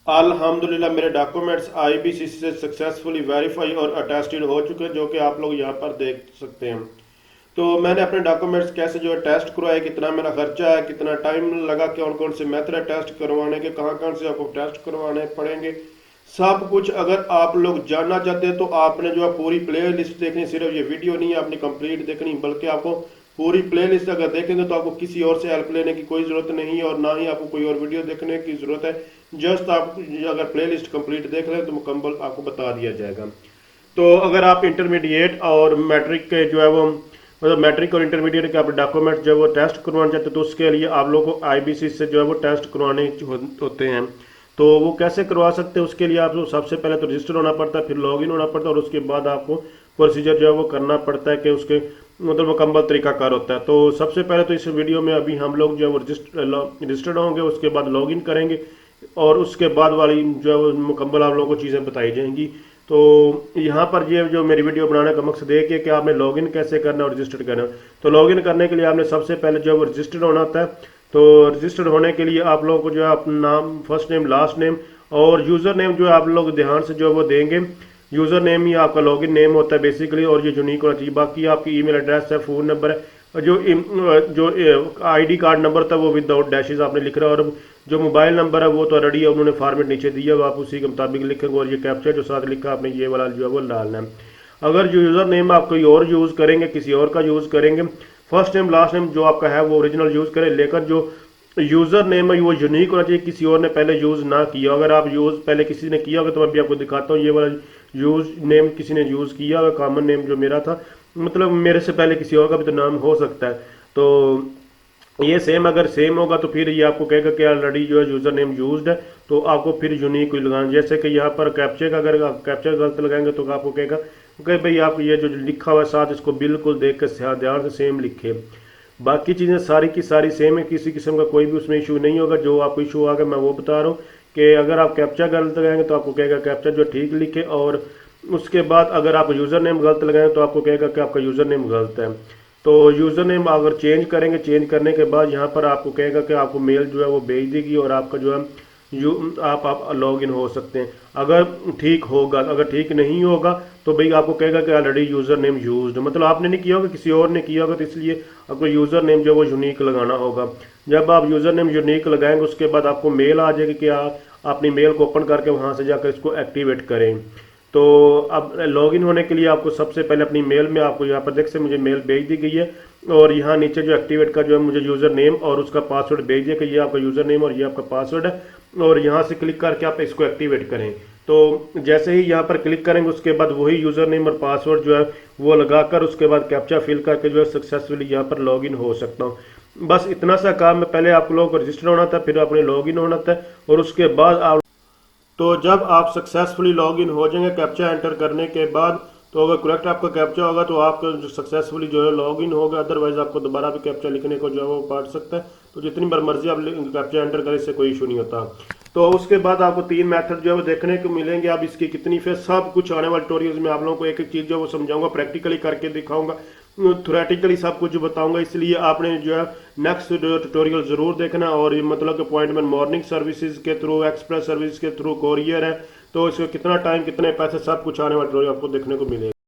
अल्हम्दुलिल्लाह मेरे documents IBCC से सक्सेसफुली वेरीफाई और अटेस्टेड हो चुके हैं, जो कि आप लोग यहाँ पर देख सकते हैं। तो मैंने अपने डॉक्यूमेंट्स कैसे जो है टेस्ट करवाए, कितना मेरा खर्चा है, कितना टाइम लगा, कौन कौन से मेथड है टेस्ट करवाने के, कहाँ कहाँ से आपको टेस्ट करवाने पड़ेंगे, सब कुछ अगर आप लोग जानना चाहते हैं तो आपने जो है पूरी प्ले लिस्ट देखनी। सिर्फ ये वीडियो नहीं है आपने कंप्लीट देखनी, बल्कि आपको पूरी प्ले लिस्ट अगर देखेंगे तो आपको किसी और से हेल्प लेने की कोई ज़रूरत नहीं है और ना ही आपको कोई और वीडियो देखने की ज़रूरत है। जस्ट आप अगर प्ले लिस्ट कंप्लीट देख लें तो मुकम्मल आपको बता दिया जाएगा। तो अगर आप इंटरमीडिएट और मैट्रिक के जो है वो मतलब मैट्रिक और इंटरमीडिएट के आप डॉक्यूमेंट जो है वो टेस्ट करवाना चाहते हैं तो उसके लिए आप लोगों को आईबीसी से जो है वो टेस्ट करवाने होते हैं। तो वो कैसे करवा सकते हैं, उसके लिए आपको सबसे पहले तो रजिस्टर होना पड़ता है, फिर लॉगिन होना पड़ता है और उसके बाद आपको प्रोसीजर जो है वो करना पड़ता है कि उसके मतलब मुकम्मल तरीकाकार होता है। तो सबसे पहले तो इस वीडियो में अभी हम लोग जो है वो रजिस्टर्ड होंगे, उसके बाद लॉगिन करेंगे और उसके बाद वाली जो है वो मुकम्मल आप लोगों को चीज़ें बताई जाएंगी। तो यहाँ पर ये जो मेरी वीडियो बनाने का मकसद है कि आपने लॉगिन कैसे करना है और रजिस्टर्ड करना है। तो लॉगिन करने के लिए आपने सबसे पहले जो है वो रजिस्टर्ड होना होता है। तो रजिस्टर्ड होने के लिए आप लोगों को जो है अपना नाम, फर्स्ट नेम, लास्ट नेम और यूज़र नेम जो है आप लोग ध्यान से जो है वो देंगे। यूज़र नेम ही आपका लॉगिन नेम होता है बेसिकली, और ये यूनिक होना चाहिए। बाकी आपकी ईमेल एड्रेस है, फ़ोन नंबर है, जो आईडी कार्ड नंबर था वो विदाउट डैशेज आपने लिख रहा है, और जो मोबाइल नंबर है वो तो रेडी है, उन्होंने फॉर्मेट नीचे दिया है, आप उसी के मुताबिक लिखेंगे। और ये कैप्चा जो साथ लिखा आपने ये वाला जो है वो डालना है। अगर जो यूज़र नेम आप कोई और यूज़ करेंगे, किसी और का यूज़ करेंगे, फर्स्ट नेम लास्ट नेम जो आपका है वो ओरिजिनल यूज़ करें, लेकिन जो यूज़र नेम है वो यूनिक होना चाहिए, किसी और ने पहले यूज़ ना किया। अगर आप यूज़ पहले किसी ने किया होगा तो मैं भी आपको दिखाता हूँ। ये वाला यूज़ नेम किसी ने यूज़ किया होगा, कॉमन नेम जो मेरा था, मतलब मेरे से पहले किसी और का भी तो नाम हो सकता है। तो ये सेम अगर सेम होगा तो फिर ये आपको कहेगा कि ऑलरेडी जो है यूज़र नेम यूज्ड है, तो आपको फिर यूनिक कोई लगाना। जैसे कि यहाँ पर कैप्चे का अगर आप कैप्चा गलत लगाएंगे तो आपको कहेगा कि भाई आप ये जो लिखा हुआ है साथ इसको बिल्कुल देख कर ध्यान से सेम लिखे। बाकी चीज़ें सारी की सारी सेम है, किसी किस्म का कोई भी उसमें इशू नहीं होगा। जो आपको इशू आ गया मैं वो बता रहा हूँ कि अगर आप कैप्चा गलत लगाएंगे तो आपको कहेगा कैप्चा जो ठीक लिखे, और उसके बाद अगर आप यूज़र नेम गलत लगाएंगे तो आपको कहेगा कि आपका यूज़र नेम गलत है। तो यूज़र नेम अगर चेंज करेंगे, चेंज करने के बाद यहाँ पर आपको कहेगा कि आपको मेल जो है वो भेज देगी और आपका जो है आप लॉग इन हो सकते हैं। अगर ठीक होगा, अगर ठीक नहीं होगा तो भाई आपको कहेगा कि ऑलरेडी यूज़र नेम यूज्ड, मतलब आपने नहीं किया होगा, किसी और ने किया होगा, तो इसलिए आपको यूज़र नेम जो है वो यूनिक लगाना होगा। जब आप यूज़र नेम यूनिक लगाएंगे उसके बाद आपको मेल आ जाएगी कि आप अपनी मेल को ओपन करके वहाँ से जाकर इसको एक्टिवेट करें। तो अब लॉगिन होने के लिए आपको सबसे पहले अपनी मेल में, आपको यहाँ पर देख से मुझे मेल भेज दी गई है और यहाँ नीचे जो एक्टिवेट का जो है मुझे यूज़र नेम और उसका पासवर्ड भेज दिया कि ये आपका यूज़र नेम और ये आपका पासवर्ड है, और यहाँ से क्लिक करके आप इसको एक्टिवेट करें। तो जैसे ही यहाँ पर क्लिक करेंगे उसके बाद वही यूज़र नेम और पासवर्ड जो है वो लगाकर उसके बाद कैप्चा फिल करके जो है सक्सेसफुली यहाँ पर लॉगिन हो सकता हूँ। बस इतना सा काम है। पहले आप लोगों को रजिस्टर होना था, फिर आपने लॉगिन होना था, और उसके बाद आप तो जब आप सक्सेसफुली लॉगिन हो जाएंगे कैप्चा एंटर करने के बाद, तो अगर करेक्ट आपका कैप्चा होगा तो आपका जो सक्सेसफुली जो है लॉगिन होगा, अदरवाइज आपको दोबारा भी कैप्चा लिखने को जो है वो पड़ सकता है। तो जितनी बार मर्जी आप कैप्चा एंटर करें, इससे कोई इशू नहीं होता। तो उसके बाद आपको 3 मेथड जो है वो देखने को मिलेंगे। अब इसकी कितनी फीस, सब कुछ आने वाले ट्यूटोरियल्स में आप लोगों को एक एक चीज़ जो है वो समझाऊंगा, प्रैक्टिकली करके दिखाऊंगा, थ्योरेटिकली सब कुछ बताऊंगा। इसलिए आपने जो है नेक्स्ट ट्यूटोरियल ज़रूर देखना। और ये मतलब कि अपॉइंटमेंट मॉर्निंग सर्विसेज के थ्रू, एक्सप्रेस सर्विस के थ्रू, कोरियर है, तो इसका कितना टाइम, कितने पैसे, सब कुछ आने वाले ट्यूटोरियल आपको देखने को मिलेगा।